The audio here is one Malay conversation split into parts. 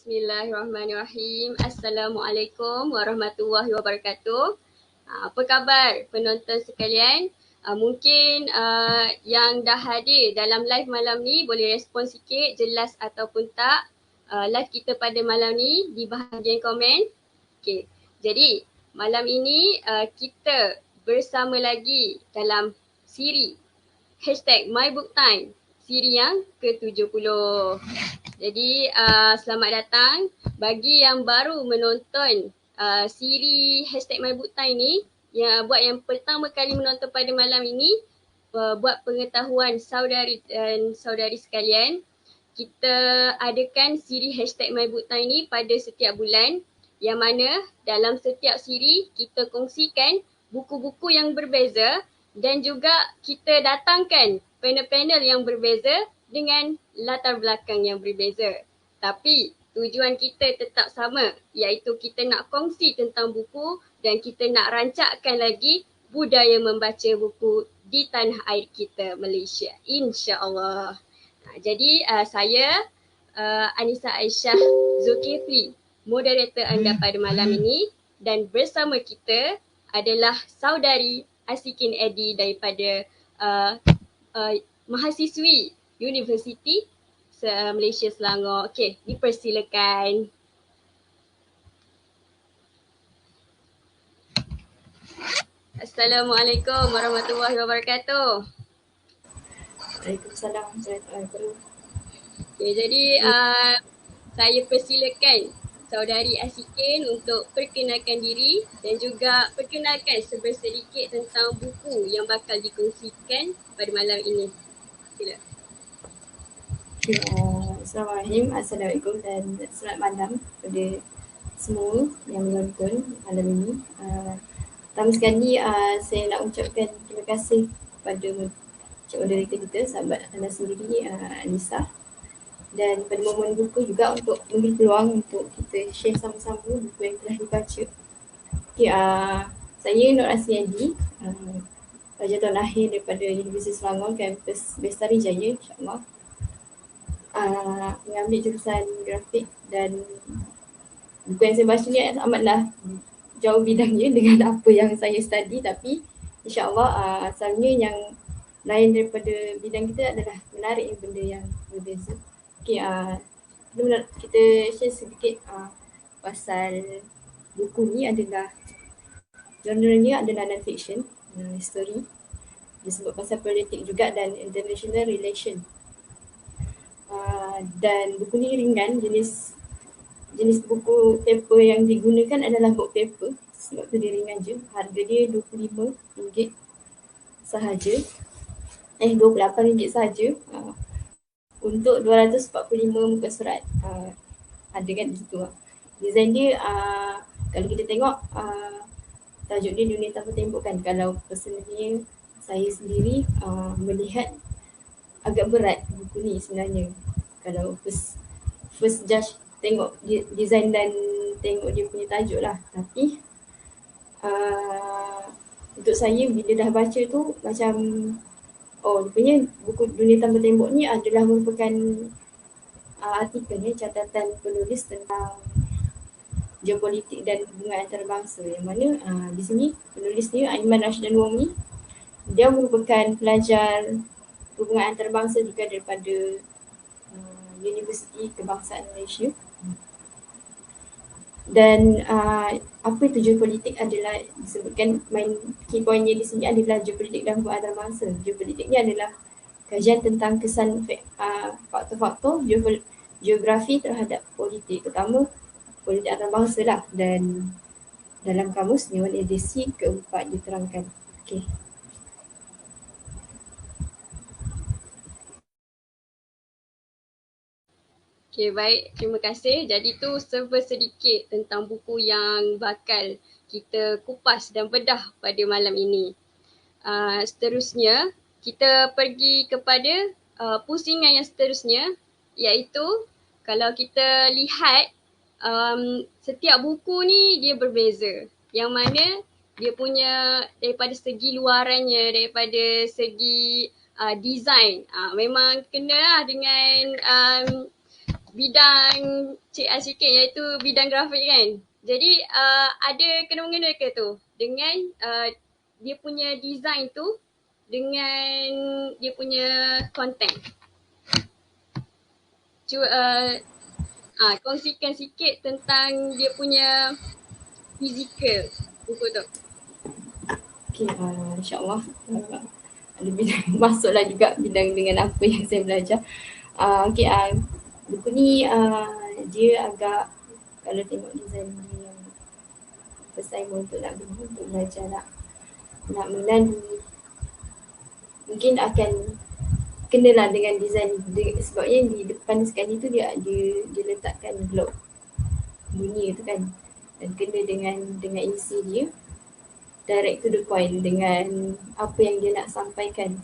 Bismillahirrahmanirrahim. Assalamualaikum warahmatullahi wabarakatuh. Apa khabar penonton sekalian? Mungkin yang dah hadir dalam live malam ni boleh respon sikit jelas ataupun tak live kita pada malam ni di bahagian komen. Okay. Jadi malam ini kita bersama lagi dalam siri #MyBookTime, siri yang ke-70. Jadi selamat datang bagi yang baru menonton siri #MyBookTime ni, yang buat yang pertama kali menonton pada malam ini, buat pengetahuan saudari dan saudari sekalian, kita adakan siri #MyBookTime ni pada setiap bulan, yang mana dalam setiap siri kita kongsikan buku-buku yang berbeza dan juga kita datangkan panel-panel yang berbeza dengan latar belakang yang berbeza. Tapi tujuan kita tetap sama, iaitu kita nak kongsi tentang buku dan kita nak rancakkan lagi budaya membaca buku di tanah air kita, Malaysia, insya-Allah. Jadi saya Anissa Aisyah Zulkifli, moderator anda pada malam ini, dan bersama kita adalah saudari Asikin Edi daripada mahasiswi Universiti Malaysia Selangor. Okey, dipersilakan. Assalamualaikum warahmatullahi wabarakatuh. Waalaikumsalam warahmatullahi wabarakatuh. Okay, jadi saya persilakan saudari Asikin untuk perkenalkan diri dan juga perkenalkan sedikit tentang buku yang bakal dikongsikan pada malam ini. Sila. Assalamualaikum dan selamat malam kepada semua yang menonton malam ini. Pertama sekali saya nak ucapkan terima kasih kepada moderator kita, sahabat anda sendiri, Anissa, dan pada momen buku juga untuk memberi peluang untuk kita share sama-sama buku yang telah dibaca. Okay, saya Nur Asmiadi, pelajar tahun akhir daripada Universiti Selangor, kampus Bestari Jaya, insyaAllah. Mengambil jurusan grafik, dan buku yang saya baca ni amatlah jauh bidangnya dengan apa yang saya study, tapi insyaAllah asalnya yang lain daripada bidang kita adalah menarik benda yang berbeza. Okay, kita share sedikit pasal buku ni. Adalah genre-nya adalah non-fiction, history, disebut pasal politik juga dan international relation. Dan buku ni ringan, jenis buku paper yang digunakan adalah book paper, sebab tu dia ringan je. Harga dia RM25 sahaja, RM28 sahaja, untuk 245 muka surat. Ada kan gitu lah. Design dia kalau kita tengok tajuk dia Dunia Tanpa Tembok kan. Kalau personally saya sendiri melihat agak berat buku ni sebenarnya. Kalau first judge tengok design dan tengok dia punya tajuk lah. Tapi untuk saya bila dah baca tu macam rupanya buku Dunia Tanpa Tembok ni adalah merupakan artikel catatan penulis tentang geopolitik dan hubungan antarabangsa, yang mana di sini penulis ni Aiman Rashdan Wong ni, dia merupakan pelajar hubungan antarabangsa juga daripada Universiti Kebangsaan Malaysia. Dan apa itu geopolitik adalah disebutkan, main key pointnya di sini adalah geopolitik dan hubungan antarabangsa. Geopolitik ni adalah kajian tentang kesan faktor-faktor geografi terhadap politik, terutama politik antarabangsa lah, dan dalam kamus Dewan Edisi keempat diterangkan. Okey. Okay, baik. Terima kasih. Jadi tu serba sedikit tentang buku yang bakal kita kupas dan bedah pada malam ini. Seterusnya, kita pergi kepada pusingan yang seterusnya, iaitu kalau kita lihat setiap buku ni dia berbeza. Yang mana dia punya daripada segi luarannya, daripada segi design, memang kena lah dengan bidang Cik Asyikin iaitu bidang grafik kan. Jadi ada kena-mengena ke tu dengan dia punya design tu dengan dia punya content. Cuba kongsikan sikit tentang dia punya fizikal buku tu. Okay, insyaAllah ada bidang masuklah juga bidang dengan apa yang saya belajar. Buku ni dia agak, kalau tengok design dia yang first time untuk nak beli, untuk belajar nak mengenali, mungkin akan kenalah dengan design dia, sebabnya di depan sekali tu dia letakkan globe bunyi tu kan, dan kena dengan isi dia direct to the point dengan apa yang dia nak sampaikan.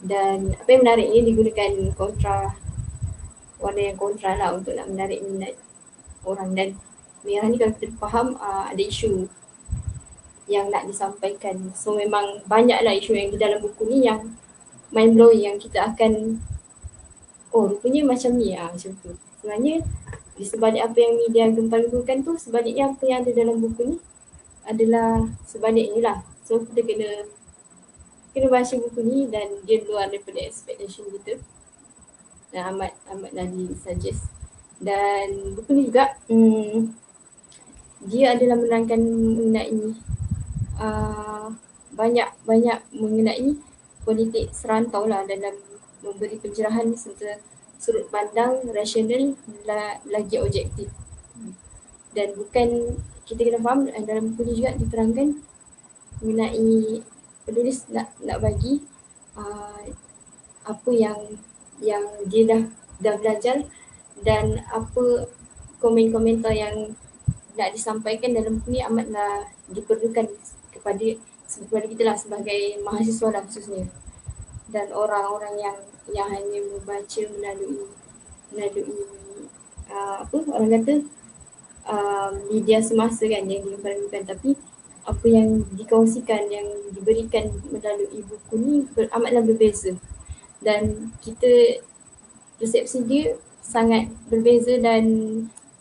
Dan apa yang menariknya digunakan warna yang kontra lah untuk nak menarik minat orang. Dan merah ni kalau kita faham ada isu yang nak disampaikan. So memang banyaklah isu yang di dalam buku ni yang mind blowing, yang kita akan rupanya macam ni macam tu. Sebenarnya di sebalik apa yang media gempar-gemburkan tu, sebaliknya apa yang ada dalam buku ni adalah sebaliknya lah. So kita kena baca buku ni dan dia luar daripada expectation kita. Dan amatlah di-suggest. Dan buku ni juga dia adalah menerangkan mengenai banyak mengenai politik serantau lah, dalam memberi pencerahan serta sudut pandang rasional lagi objektif. Dan bukan, kita kena faham dalam buku ni juga diterangkan mengenai penulis nak bagi apa yang dia dah belajar dan apa komen-komentar yang nak disampaikan dalam buku ni amatlah diperlukan kepada kita lah sebagai mahasiswa lah khususnya, dan orang-orang yang hanya membaca melalui orang kata media semasa kan yang diperlukan, tapi apa yang dikongsikan, yang diberikan melalui buku ni amatlah berbeza, dan kita persepsi dia sangat berbeza dan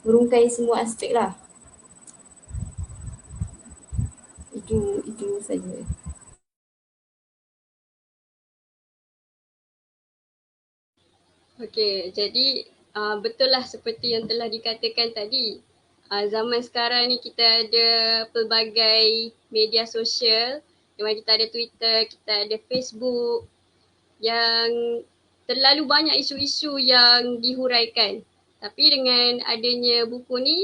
merungkai semua aspek lah. Itu saja. Okey, jadi betul lah seperti yang telah dikatakan tadi. Zaman sekarang ni kita ada pelbagai media sosial, di mana kita ada Twitter, kita ada Facebook, yang terlalu banyak isu-isu yang dihuraikan. Tapi dengan adanya buku ni,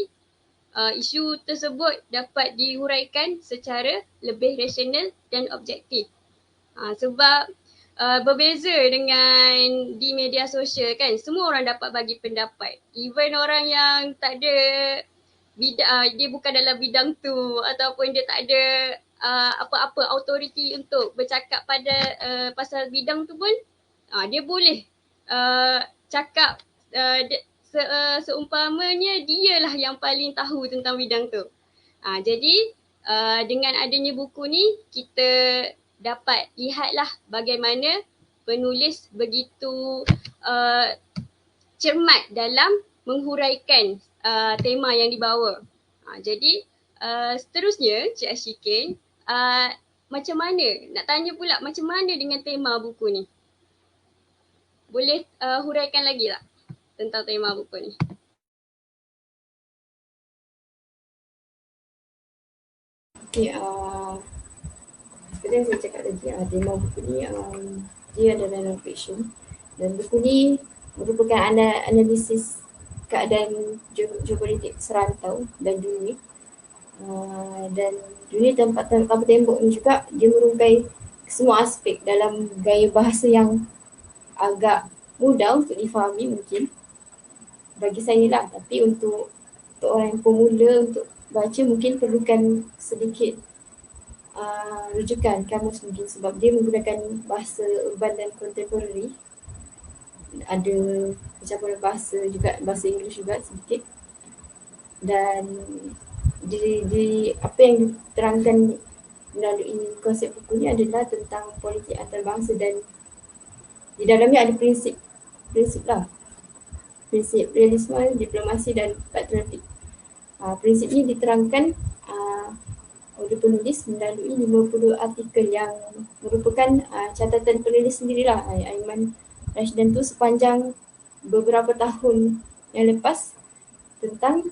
isu tersebut dapat dihuraikan secara lebih rasional dan objektif. Sebab berbeza dengan di media sosial kan, semua orang dapat bagi pendapat. Even orang yang tak ada dia bukan dalam bidang tu, ataupun dia tak ada apa-apa authority untuk bercakap pada pasal bidang tu pun, dia boleh cakap seumpamanya dialah yang paling tahu tentang bidang tu. Jadi dengan adanya buku ni, kita dapat lihatlah bagaimana penulis begitu cermat dalam menghuraikan tema yang dibawa. Jadi seterusnya Cik Asyikin, macam mana, nak tanya pula macam mana dengan tema buku ni? Boleh huraikan lagi tak tentang tema buku ni? Okay, seperti yang saya cakap tadi, tema buku ni dia adalah non-fiction, dan buku ni merupakan analisis keadaan geopolitik serantau dan dunia. Dan dunia tanpa tembok ni juga dia merungkai semua aspek dalam gaya bahasa yang agak mudah untuk difahami mungkin bagi saya lah, tapi untuk orang yang pemula untuk baca mungkin perlukan sedikit rujukan kamus mungkin, sebab dia menggunakan bahasa urban dan contemporary. Ada percampuran bahasa juga, bahasa Inggeris juga sedikit, dan di apa yang diterangkan melalui konsep buku ni adalah tentang politik antarabangsa, dan di dalamnya ada prinsip lah prinsip realisme, diplomasi dan patriotik. Prinsip ini diterangkan oleh penulis melalui 50 artikel yang merupakan catatan penulis sendirilah, Aiman Rashdan tu, sepanjang beberapa tahun yang lepas tentang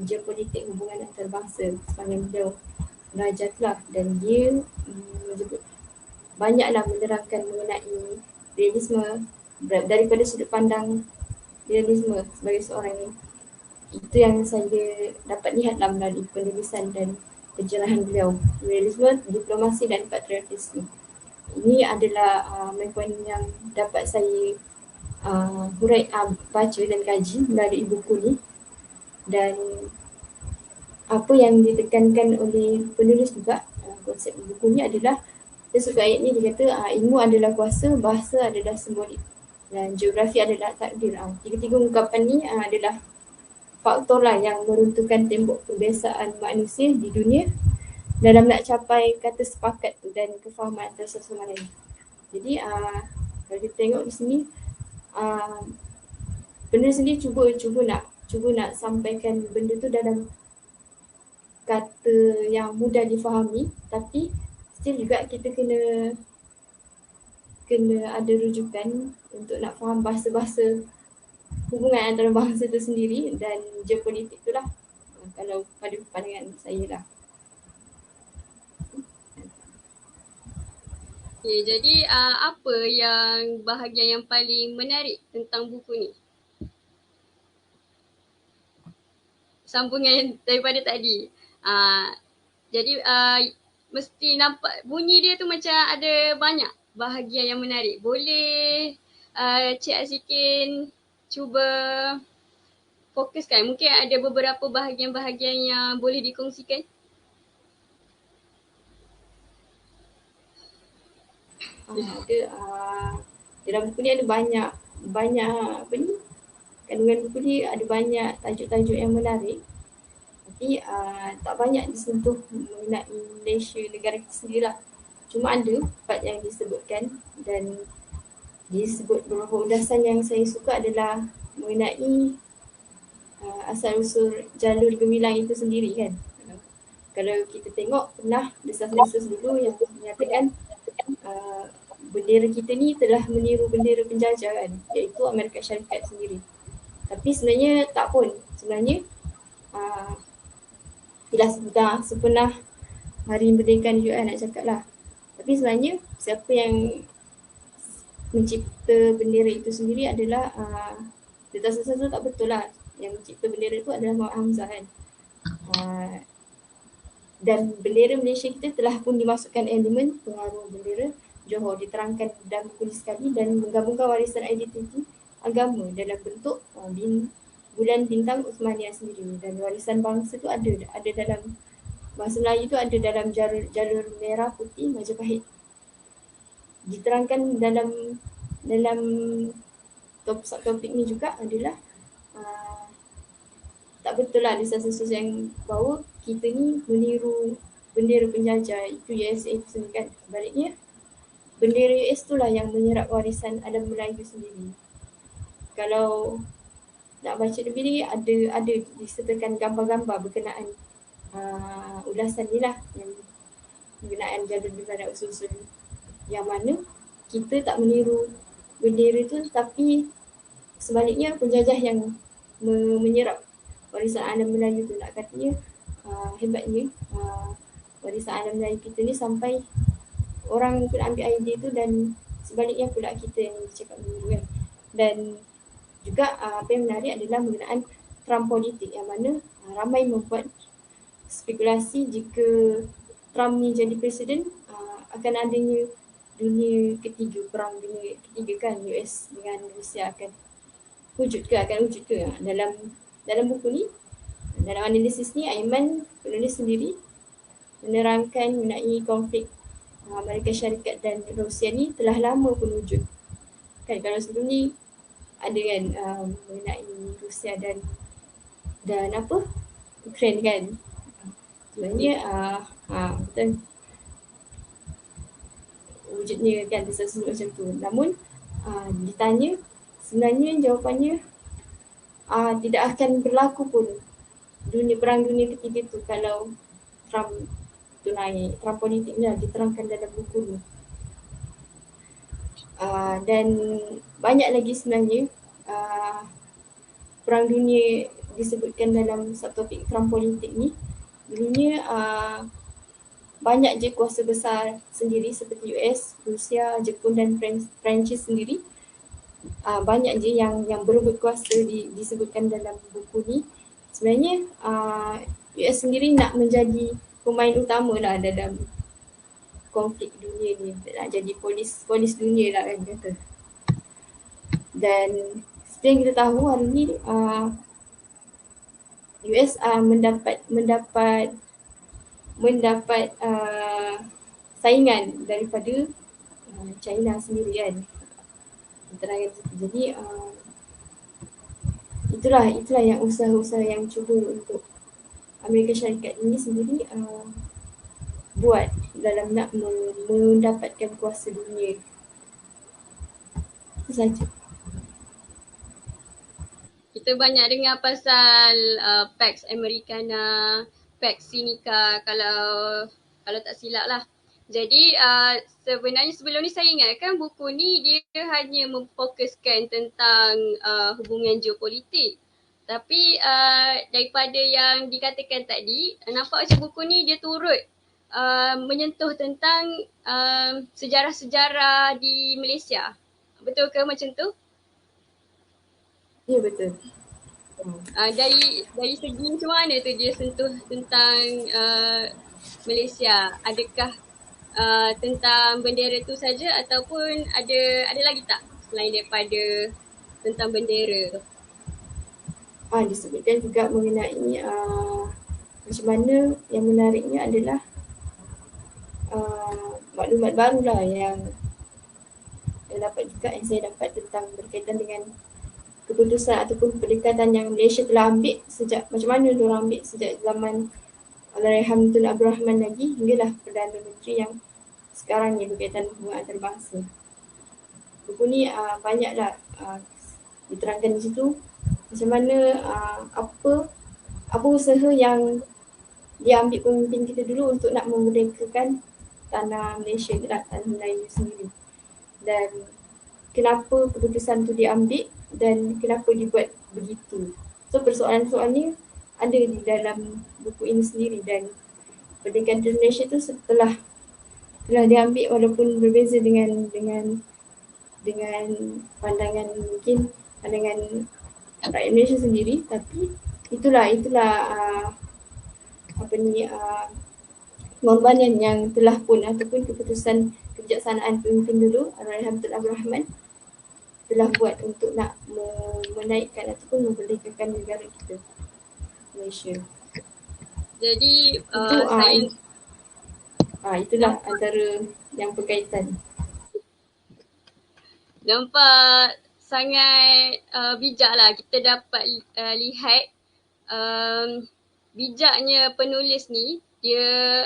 geopolitik hubungan antarabangsa sepanjang beliau belajar lah. Dan dia banyaklah menerangkan mengenai realisme daripada sudut pandang realisme sebagai seorang ni. Itu yang saya dapat lihatlah melalui penulisan dan pencerahan beliau. Realisme, diplomasi dan patriotisme. Ini adalah poin yang dapat saya baca dan kaji melalui buku ni. Dan apa yang ditekankan oleh penulis juga, konsep buku ni adalah, dia suka ayat ni, dia kata ilmu adalah kuasa, bahasa adalah simbolik dan geografi adalah takdir. Tiga-tiga ungkapan ni adalah faktor lah yang meruntuhkan tembok kebiasaan manusia di dunia dalam nak capai kata sepakat tu dan kefahaman antara satu sama lain. Jadi kalau kita tengok di sini, penulis sendiri cuba nak sampaikan benda tu dalam kata yang mudah difahami, tapi still juga kita kena ada rujukan untuk nak faham bahasa-bahasa hubungan antara bangsa itu sendiri dan geopolitik tu lah, kalau pada pandangan saya lah. Okay, jadi apa yang bahagian yang paling menarik tentang buku ni? Sambungan daripada tadi. Jadi mesti nampak bunyi dia tu macam ada banyak bahagian yang menarik. Boleh Cik Azikin cuba fokuskan. Mungkin ada beberapa bahagian-bahagian yang boleh dikongsikan. Dalam buku ni ada banyak apa ni, kandungan buku ni ada banyak tajuk-tajuk yang menarik, tapi tak banyak disentuh mengenai Malaysia, negara kita sendiri lah. Cuma ada part yang disebutkan, dan disebut beberapa ulasan yang saya suka adalah mengenai asal-usul jalur gemilang itu sendiri kan. Kalau kita tengok, pernah desas-desus dulu yang menyatakan bendera kita ni telah meniru bendera penjajah kan, iaitu Amerika Syarikat sendiri. Tapi sebenarnya tak pun. Sebenarnya tidak sepenuh hari kemerdekaan juga nak cakap lah. Tapi sebenarnya siapa yang mencipta bendera itu sendiri adalah desas-desus tu tak betul lah. Yang mencipta bendera itu adalah Muhammad Hamzah kan. Dan bendera Malaysia kita telah pun dimasukkan elemen pengaruh bendera Johor, diterangkan dalam buku sekali, dan menggabungkan warisan identiti agama dalam bentuk bulan bintang Uthmaniyah sendiri. Dan warisan bangsa tu ada dalam bahasa Melayu tu, ada dalam jalur merah putih Majapahit. Diterangkan dalam topik ni juga adalah tak betul lah desas-desus yang bahawa kita ni meniru bendera penjajah, itu USA itu sendiri kan. Sebaliknya bendera US tu lah yang menyerap warisan alam Melayu sendiri. Kalau nak baca lebih lagi, ada disertakan gambar-gambar berkenaan ulasan ni lah, yang berkenaan jalur bendera usul-usul, yang mana kita tak meniru bendera tu, tapi sebaliknya penjajah yang menyerap warisan alam Melayu tu. Nak katanya hebatnya warisan alam Melayu kita ni sampai orang pula ambil idea tu, dan sebaliknya pula kita yang cakap dulu kan. Dan juga apa yang menarik adalah mengenaan Trump politik, yang mana ramai membuat spekulasi jika Trump ni jadi presiden, akan adanya dunia ketiga, perang dunia ketiga kan, US dengan Rusia akan wujud ke. Dalam buku ni, dalam analisis ni, Aiman penulis sendiri menerangkan mengenai konflik Amerika Syarikat dan Rusia ni telah lama pun wujud kan. Kalau sebelum ni ada kan mengenai Rusia dan apa, Ukraine kan. Sebenarnya betul wujudnya kan desas-desus macam tu. Namun ditanya, sebenarnya jawapannya tidak akan berlaku pun perang dunia ketiga tu kalau Trump tu naik. Trump politik ni diterangkan dalam buku ni. Dan banyak lagi sebenarnya perang dunia disebutkan dalam subtopik Trump politik ni. Dulunya banyak je kuasa besar sendiri seperti US, Rusia, Jepun dan Perancis sendiri. Banyak je yang berebut kuasa disebutkan dalam buku ni. Sebenarnya US sendiri nak menjadi pemain utama lah dalam konflik dunia ni, nak jadi polis dunia lah kan kata. Dan seperti yang kita tahu hari ni US mendapat saingan daripada China sendiri kan. Jadi itulah yang usaha-usaha yang cuba untuk Amerika Syarikat ini sendiri buat dalam nak mendapatkan kuasa dunia. Itu saja. Kita banyak dengar pasal Pax Americana, Pax Sinica kalau tak silap lah. Jadi sebenarnya sebelum ni saya ingatkan buku ni dia hanya memfokuskan tentang hubungan geopolitik. Tapi daripada yang dikatakan tadi, nampak macam buku ni dia turut menyentuh tentang sejarah-sejarah di Malaysia. Betul ke macam tu? Ya, betul. Dari segi macam mana tu dia sentuh tentang Malaysia? Adakah tentang bendera tu saja ataupun ada lagi tak selain daripada tentang bendera tu? Disebutkan juga mengenai macam mana yang menariknya adalah maklumat baru lah yang saya dapat tentang berkaitan dengan keputusan ataupun pendekatan yang Malaysia telah ambil sejak macam mana diorang ambil sejak zaman Allahyarham Tun Abdul Rahman lagi hinggalah Perdana Menteri yang sekarang ni berkaitan hubungan antarabangsa. Buku ni banyaklah diterangkan di situ macam mana apa usaha yang diambil pemimpin kita dulu untuk nak memerdekakan tanah Malaysia, tanah Melayu sendiri. Dan kenapa keputusan tu diambil dan kenapa dibuat begitu. So persoalan-persoalan ni ada di dalam buku ini sendiri dan pendidikan Malaysia tu telah diambil walaupun berbeza dengan pandangan rakyat Malaysia sendiri, tapi itulah pengorbanan yang telah pun ataupun keputusan kebijaksanaan pemimpin dulu Allahyarham Tun Abdul Rahman telah buat untuk nak menaikkan ataupun memerdekakan negara kita Malaysia. Jadi itulah antara yang berkaitan. Nampak sangat bijaklah kita dapat lihat bijaknya penulis ni. Dia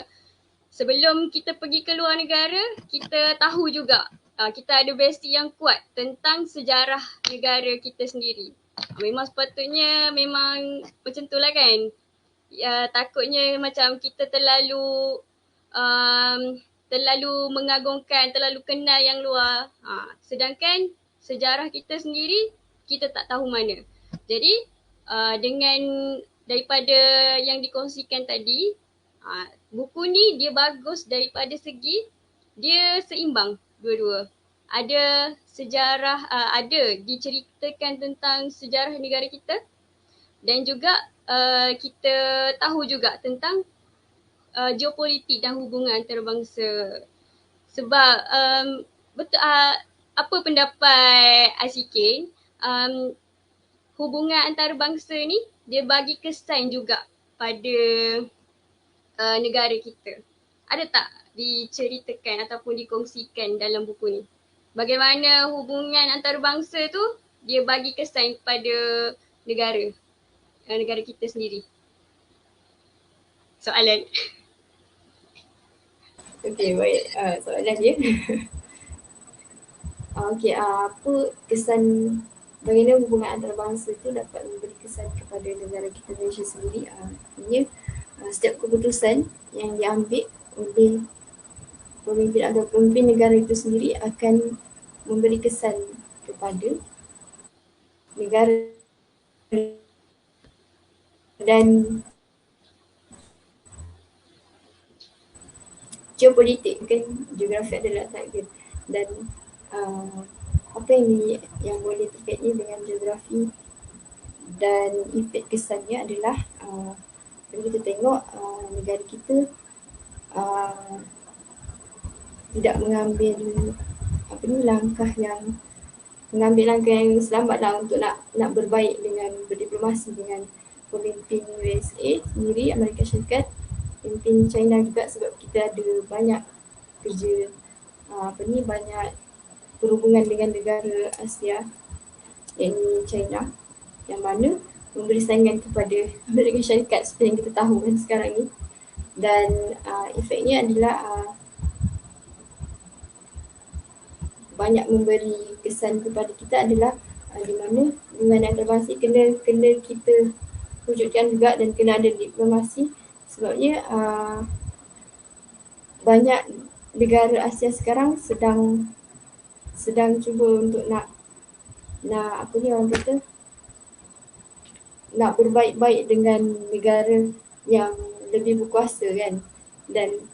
sebelum kita pergi ke luar negara, kita tahu juga kita ada basic yang kuat tentang sejarah negara kita sendiri. Memang sepatutnya memang macam tu lah kan. Takutnya macam kita terlalu mengagungkan, terlalu kenal yang luar. Sedangkan sejarah kita sendiri, kita tak tahu mana. Jadi dengan daripada yang dikongsikan tadi, buku ni dia bagus daripada segi dia seimbang dua-dua. Ada sejarah, ada diceritakan tentang sejarah negara kita dan juga kita tahu juga tentang geopolitik dan hubungan antarabangsa. Sebab betul apa pendapat ICK, hubungan antarabangsa ni dia bagi kesan juga pada negara kita. Ada tak diceritakan ataupun dikongsikan dalam buku ni? Bagaimana hubungan antarabangsa tu dia bagi kesan kepada negara kita sendiri? Soalan. Okey, baik. Soalan dia. Okey, apa kesan bagaimana hubungan antarabangsa itu dapat memberi kesan kepada negara kita Malaysia sendiri. Artinya setiap keputusan yang diambil oleh pemimpin atau pemimpin negara itu sendiri akan memberi kesan kepada negara dan geopolitik, kan geografi adalah takdir, dan apa yang boleh terkaitnya dengan geografi dan efek kesannya adalah kalau kita tengok negara kita tidak mengambil langkah yang selamat lah untuk nak berbaik dengan berdiplomasi dengan pemimpin USA sendiri, Amerika Syarikat, pemimpin China juga, sebab kita ada banyak kerja banyak berhubungan dengan negara Asia, iaitu China, yang mana memberi saingan kepada Amerika Syarikat seperti yang kita tahu kan sekarang ni. Dan efeknya adalah banyak memberi kesan kepada kita adalah di mana hubungan antarabangsa kena kita wujudkan juga, dan kena ada diplomasi. Sebabnya banyak negara Asia sekarang sedang cuba untuk nak orang kata nak berbaik-baik dengan negara yang lebih berkuasa kan. Dan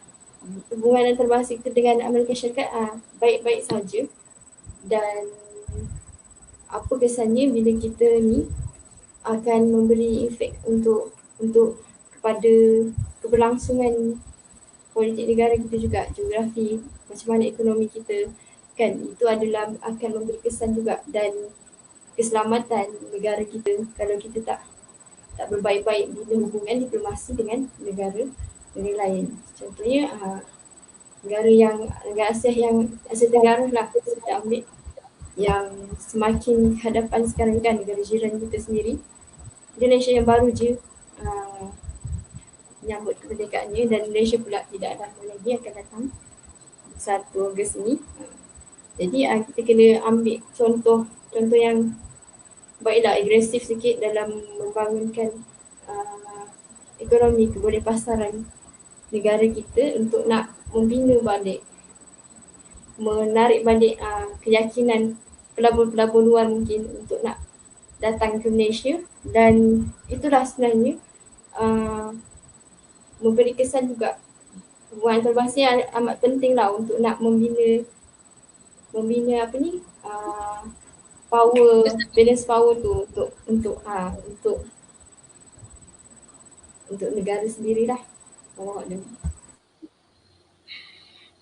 hubungan antarabangsa kita dengan Amerika Syarikat baik-baik saja, dan apa kesannya bila kita ni akan memberi efek untuk kepada keberlangsungan politik negara kita juga, geografi, macam mana ekonomi kita kan, itu adalah akan memberi kesan juga, dan keselamatan negara kita kalau kita tak berbaik-baik bila hubungan diplomasi dengan negara lain. Contohnya negara Asia Asia Tenggara lah, kita ambil yang semakin hadapan sekarang kan, negara jiran kita sendiri. Indonesia yang baru je menyambut kemerdekaannya, dan Malaysia pula tidak lama lagi akan datang 1 Ogos ni. Jadi kita kena ambil contoh yang baiklah, agresif sikit dalam membangunkan ekonomi kebolehpasaran negara kita untuk nak membina balik, menarik balik keyakinan pelabur-pelabur luar mungkin untuk nak datang ke Malaysia. Dan itulah sebenarnya memberi kesan juga. Hubungan antarabangsa amat penting lah untuk nak membina power, balance power tu untuk negara sendirilah.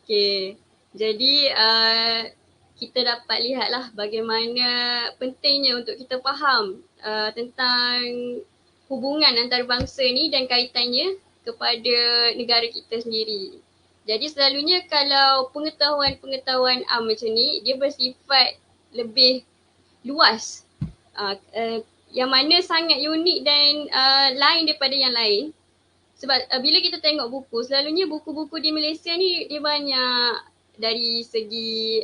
Okay, jadi kita dapat lihatlah bagaimana pentingnya untuk kita faham tentang hubungan antarabangsa ni dan kaitannya kepada negara kita sendiri. Jadi selalunya kalau pengetahuan macam ni, dia bersifat lebih luas, yang mana sangat unik dan lain daripada yang lain. Sebab bila kita tengok buku, selalunya buku-buku di Malaysia ni dia banyak dari segi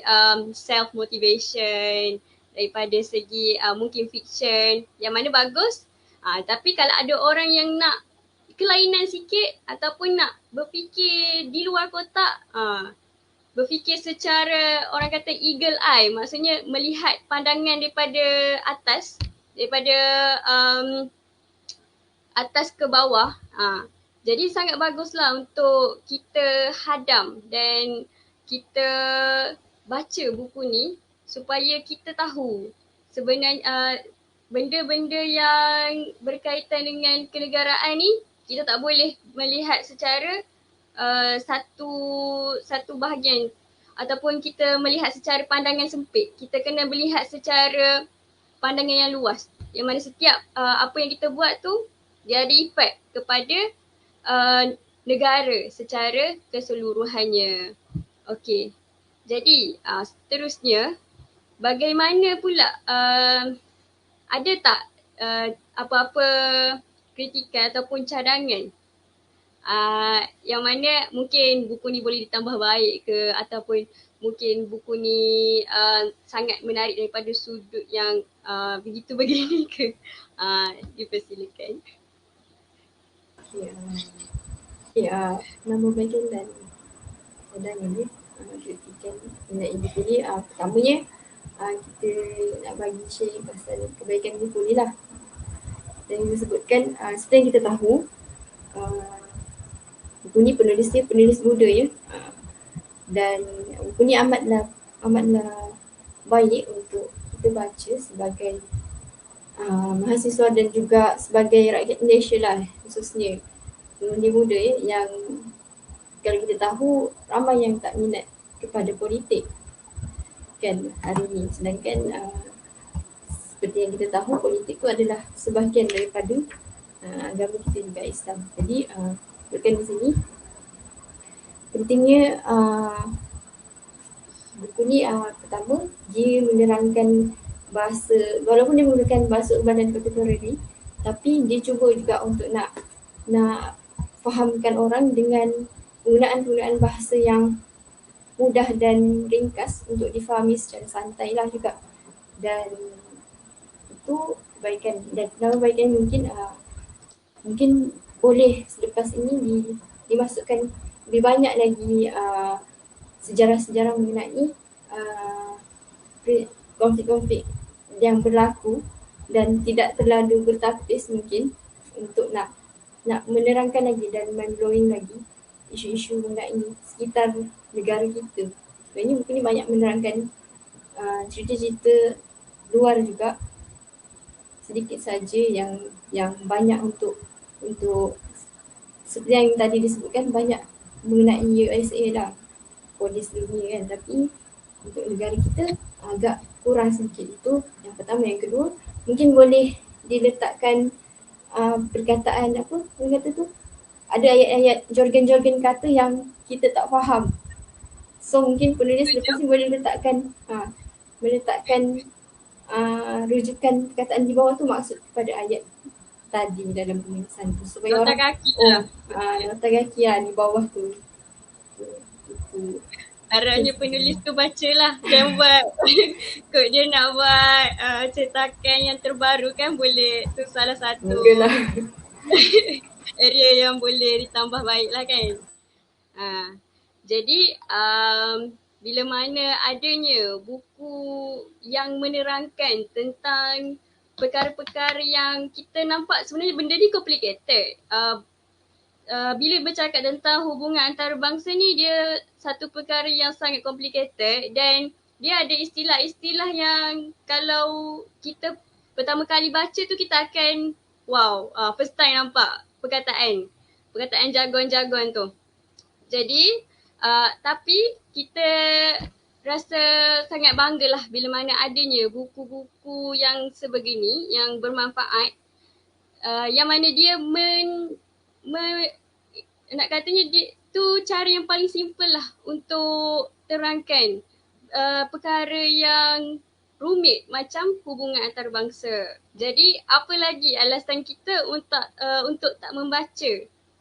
self motivation, daripada segi mungkin fiction, yang mana bagus. Tapi kalau ada orang yang nak kelainan sikit ataupun nak berfikir di luar kotak, berfikir secara orang kata eagle eye, maksudnya melihat pandangan daripada atas, daripada atas ke bawah. Jadi sangat baguslah untuk kita hadam dan kita baca buku ni supaya kita tahu sebenarnya benda-benda yang berkaitan dengan kenegaraan ni kita tak boleh melihat secara satu bahagian ataupun kita melihat secara pandangan sempit. Kita kena melihat secara pandangan yang luas, yang mana setiap apa yang kita buat tu dia ada efek kepada negara secara keseluruhannya. Okey. Jadi seterusnya, bagaimana pula ada tak apa-apa kritikan ataupun cadangan yang mana mungkin buku ni boleh ditambah baik ke, ataupun mungkin buku ni sangat menarik daripada sudut yang begitu begini ke? Dipersilakan. Nama bagian dan cadangan ni kritikan mengenai buku ni. Pertamanya kita nak bagi share pasal kebaikan buku ni lah. Dan disebutkan seperti yang kita tahu, buku ni penulis dia penulis muda ya. Dan buku ni amatlah baik untuk kita baca sebagai mahasiswa dan juga sebagai rakyat Malaysia lah, khususnya pengundi muda ya, yang kalau kita tahu ramai yang tak minat kepada politik kan hari ni. Sedangkan seperti yang kita tahu, politik tu adalah sebahagian daripada agama kita juga, Islam. Jadi bukan di sini pentingnya buku ni pertama dia menerangkan bahasa, walaupun dia menggunakan bahasa urban dan contemporary, tapi dia cuba juga untuk nak fahamkan orang dengan penggunaan bahasa yang mudah dan ringkas untuk difahami secara santai lah juga. Dan itu kebaikan. Dan nama kebaikan mungkin boleh selepas ini dimasukkan lebih banyak lagi sejarah-sejarah mengenai konflik-konflik yang berlaku dan tidak terlalu bertapis mungkin, untuk nak menerangkan lagi dan mind-blowing lagi isu-isu mengenai sekitar negara kita. Sebenarnya buku ni banyak menerangkan cerita-cerita luar juga, sedikit saja yang banyak untuk seperti yang tadi disebutkan, banyak mengenai USA lah, polis dunia kan, tapi untuk negara kita agak kurang sedikit. Itu yang pertama. Yang kedua, mungkin boleh diletakkan perkataan apa orang kata tu, ada ayat-ayat jargon-jargon kata yang kita tak faham. So mungkin penulis lepas ni boleh meletakkan rujukan perkataan di bawah tu maksud kepada ayat tadi dalam penulisan tu, supaya Nota orang kaki nota kaki di bawah tu. Harapnya penulis tu bacalah, dan buat kot dia nak buat cetakan yang terbaru kan, boleh tu salah satu area yang boleh ditambah baik lah kan. Jadi bila mana adanya buku yang menerangkan tentang perkara-perkara yang kita nampak sebenarnya benda ni complicated. Bila bercakap tentang hubungan antarabangsa ni, dia satu perkara yang sangat complicated, dan dia ada istilah-istilah yang kalau kita pertama kali baca tu kita akan wow, first time nampak perkataan jargon-jargon tu. Jadi tapi kita rasa sangat banggalah bila mana adanya buku-buku yang sebegini yang bermanfaat, yang mana dia nak katanya dia tu cara yang paling simple lah untuk terangkan perkara yang rumit macam hubungan antarabangsa. Jadi apa lagi alasan kita untuk tak membaca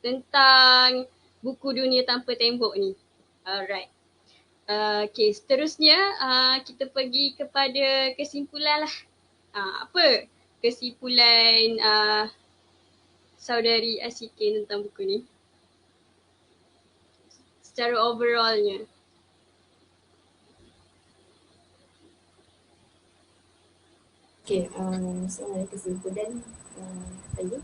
tentang buku Dunia Tanpa Tembok ni. Alright. Okay, seterusnya kita pergi kepada kesimpulan lah. Apa kesimpulan saudari Asyikin tentang buku ni secara overallnya? Okay, soal kesimpulan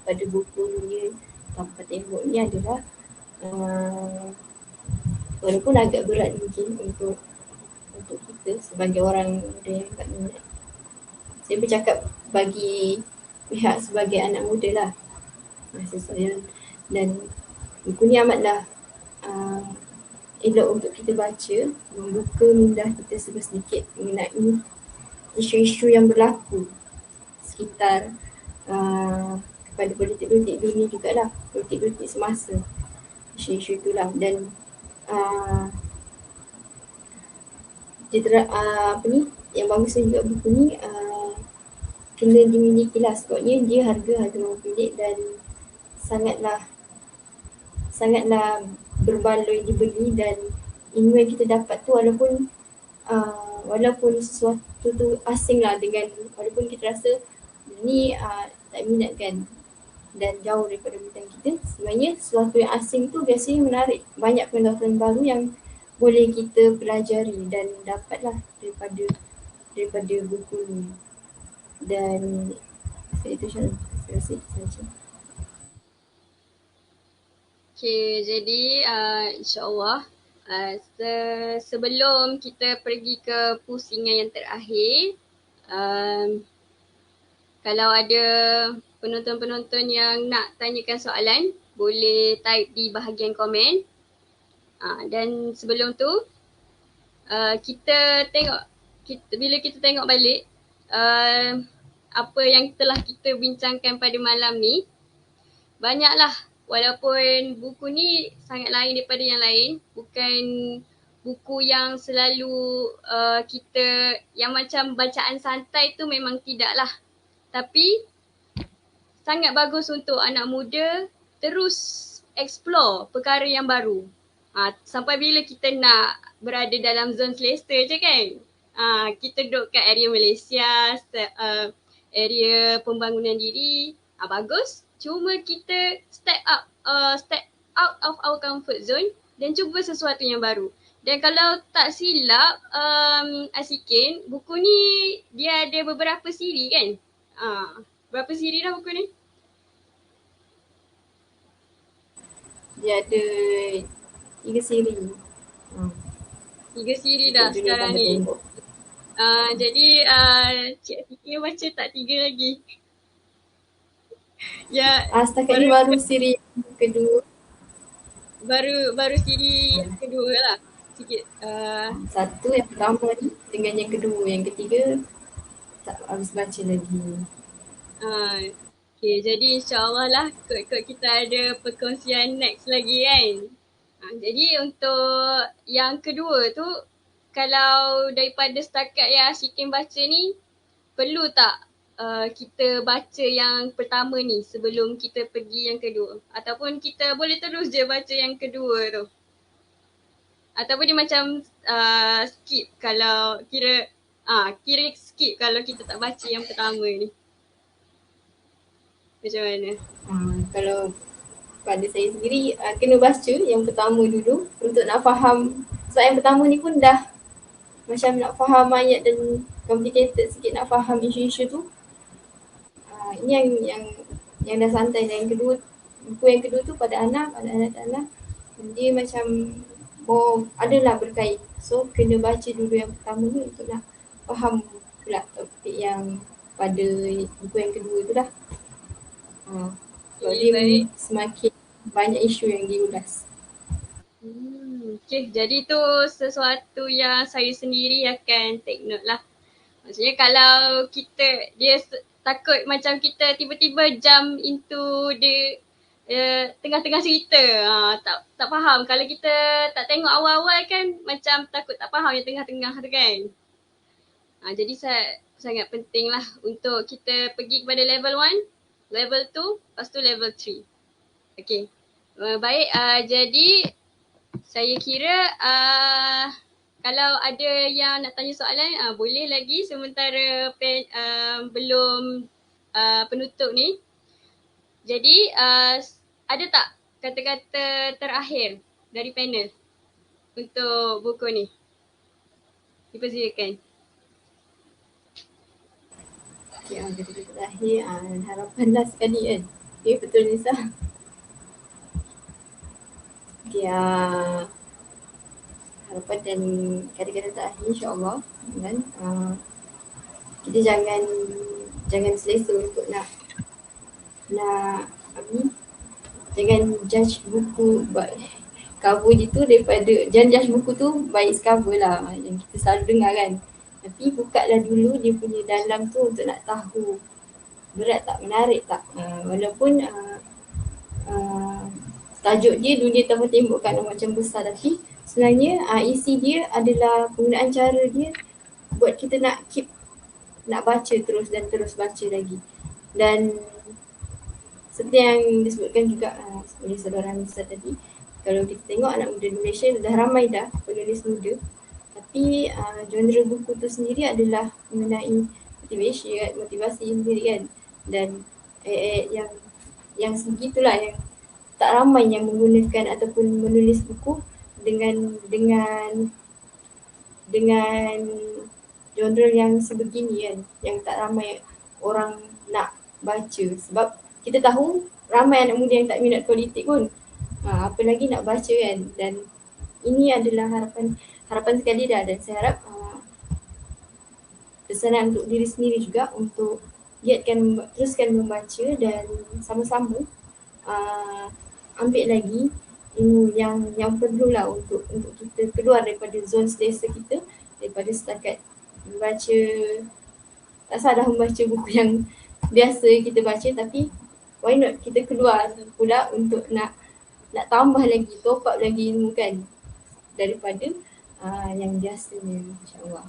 pada buku Dunia Tanpa Tembok ni adalah walaupun agak berat mungkin untuk kita sebagai orang muda yang tak minat. Saya bercakap bagi pihak sebagai anak muda lah, mahasiswa, dan buku ni amatlah elok untuk kita baca, membuka minda kita sedikit mengenai isu-isu yang berlaku sekitar kepada politik-politik dunia jugalah, politik-politik semasa, isu-isu itulah. Dan yang bagusnya juga buku ni kena dimiliki lah, sebabnya dia harga RM50 dan sangatlah berbaloi dibeli, dan ilmu yang kita dapat tu walaupun walaupun sesuatu tu asing lah dengan, walaupun kita rasa ni tak minat kan dan jauh daripada bidang kita, sebenarnya sesuatu yang asing tu biasanya menarik. Banyak pengetahuan baru yang boleh kita pelajari dan dapatlah daripada buku ni. Dan itu saya rasa itu saja. Okay, jadi insyaAllah sebelum kita pergi ke pusingan yang terakhir, kalau ada penonton-penonton yang nak tanyakan soalan, boleh type di bahagian komen. Dan sebelum tu, kita tengok, bila kita tengok balik apa yang telah kita bincangkan pada malam ni, banyaklah, walaupun buku ni sangat lain daripada yang lain, bukan buku yang selalu kita, yang macam bacaan santai tu memang tidaklah. Tapi sangat bagus untuk anak muda terus explore perkara yang baru. Sampai bila kita nak berada dalam zon selesa je kan? Kita duduk kat area Malaysia, area pembangunan diri, bagus. Cuma kita step out of our comfort zone dan cuba sesuatu yang baru. Dan kalau tak silap, Asikin, buku ni dia ada beberapa siri kan? Berapa siri dah buku ni? Dia ada 3 siri. 3 siri dah sekarang ni. Jadi Cik Asikin baca tak 3 lagi? Ya, setakat ni baru siri kedua. Baru siri kedua lah. Sikit. Satu yang pertama ni dengan yang kedua. Yang ketiga tak habis baca lagi. Okay, jadi insyaAllah lah kot kita ada perkongsian next lagi kan. Jadi untuk yang kedua tu, kalau daripada setakat yang Asyikin baca ni, perlu tak kita baca yang pertama ni sebelum kita pergi yang kedua? Ataupun kita boleh terus je baca yang kedua tu? Ataupun dia macam skip kalau kira skip kalau kita tak baca yang pertama ni? Macam mana? Kalau pada saya sendiri, kena baca yang pertama dulu untuk nak faham. Sebab yang pertama ni pun dah macam nak faham ayat dan complicated sikit nak faham isu-isu tu. Ini yang dah santai. Dan yang kedua, buku yang kedua tu pada anak-anak dia macam adalah berkait. So kena baca dulu yang pertama ni untuk nak faham pula topik yang pada buku yang kedua tu dah. So dia semakin banyak isu yang diulas. Okay, jadi tu sesuatu yang saya sendiri akan take note lah. Maksudnya kalau kita, dia takut macam kita tiba-tiba jump into tengah-tengah cerita, tak faham. Kalau kita tak tengok awal-awal kan macam takut tak faham yang tengah-tengah tu kan. Jadi sangat penting lah untuk kita pergi kepada level 1, level 2, lepas tu level 3. Okay, baik. Jadi saya kira kalau ada yang nak tanya soalan, boleh lagi sementara belum penutup ni. Jadi ada tak kata-kata terakhir dari panel untuk buku ni? Dipersilakan. Okay, kata-kata terakhir, harapan lah sekali kan. Okay, betul Nisa. Okay, harapan dan kata-kata terakhir insyaAllah kan, kita jangan selesa untuk nak jangan judge buku cover je tu jangan judge buku tu by its cover lah yang kita selalu dengar kan. Tapi buka lah dulu dia punya dalam tu untuk nak tahu berat tak, menarik tak. Walaupun tajuk dia Dunia Tanpa Tembok kan macam besar, tapi sebenarnya isi dia adalah penggunaan cara dia buat kita nak baca terus dan terus baca lagi. Dan seperti yang disebutkan juga oleh saudara Nisa tadi, kalau kita tengok anak muda di Malaysia dah ramai dah penulis muda, Tapi genre buku tu sendiri adalah mengenai motivasi sendiri kan. Dan yang segitulah yang tak ramai yang menggunakan ataupun menulis buku dengan genre yang sebegini kan, yang tak ramai orang nak baca. Sebab kita tahu ramai anak muda yang tak minat politik pun, apa lagi nak baca kan. Dan ini adalah harapan sekali dah, dan saya harap pesanan untuk diri sendiri juga untuk teruskan membaca dan sama-sama ambil lagi ilmu yang perlulah untuk kita keluar daripada zon selesa kita, daripada setakat membaca, tak salah membaca buku yang biasa kita baca, tapi why not kita keluar pula untuk nak tambah lagi, top up lagi ilmu kan, daripada yang biasanya, insyaAllah.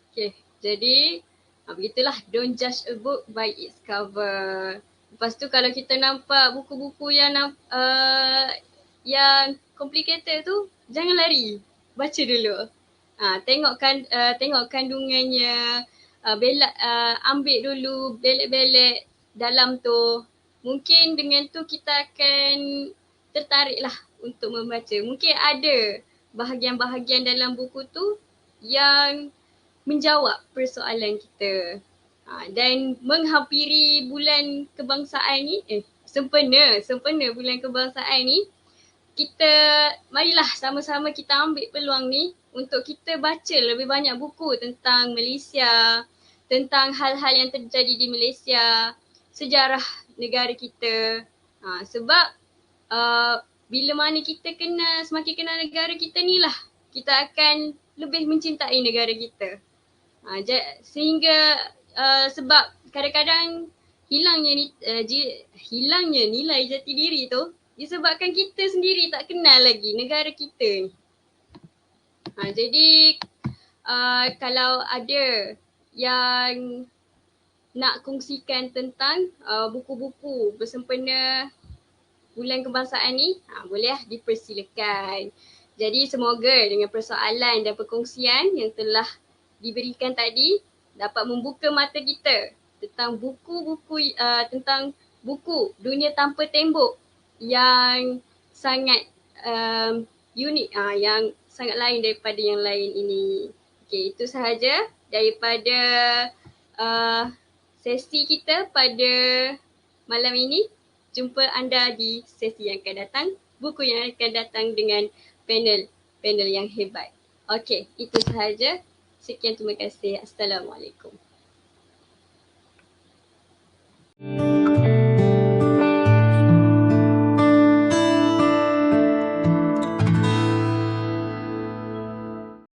Okay, jadi begitulah, don't judge a book by its cover. Lepas tu kalau kita nampak buku-buku yang complicated tu, jangan lari, baca dulu. Tengok kandungannya, ambil dulu belek-belek dalam tu. Mungkin dengan tu kita akan tertariklah untuk membaca. Mungkin ada bahagian-bahagian dalam buku tu yang menjawab persoalan kita. Dan menghampiri bulan kebangsaan ni, sempena bulan kebangsaan ni, marilah sama-sama kita ambil peluang ni untuk kita baca lebih banyak buku tentang Malaysia, tentang hal-hal yang terjadi di Malaysia, sejarah negara kita. Sebab bila mana kita semakin kenal negara kita ni lah, kita akan lebih mencintai negara kita. Sehingga sebab kadang-kadang hilangnya nilai jati diri tu disebabkan kita sendiri tak kenal lagi negara kita ni. Jadi kalau ada yang nak kongsikan tentang buku-buku bersempena bulan kebangsaan ni, boleh dipersilakan. Jadi semoga dengan persoalan dan perkongsian yang telah diberikan tadi dapat membuka mata kita tentang tentang buku Dunia Tanpa Tembok yang sangat unik, yang sangat lain daripada yang lain ini. Okay, itu sahaja daripada sesi kita pada malam ini. Jumpa anda di sesi yang akan datang, buku yang akan datang dengan panel yang hebat. Okey, itu sahaja. Sekian, terima kasih. Assalamualaikum.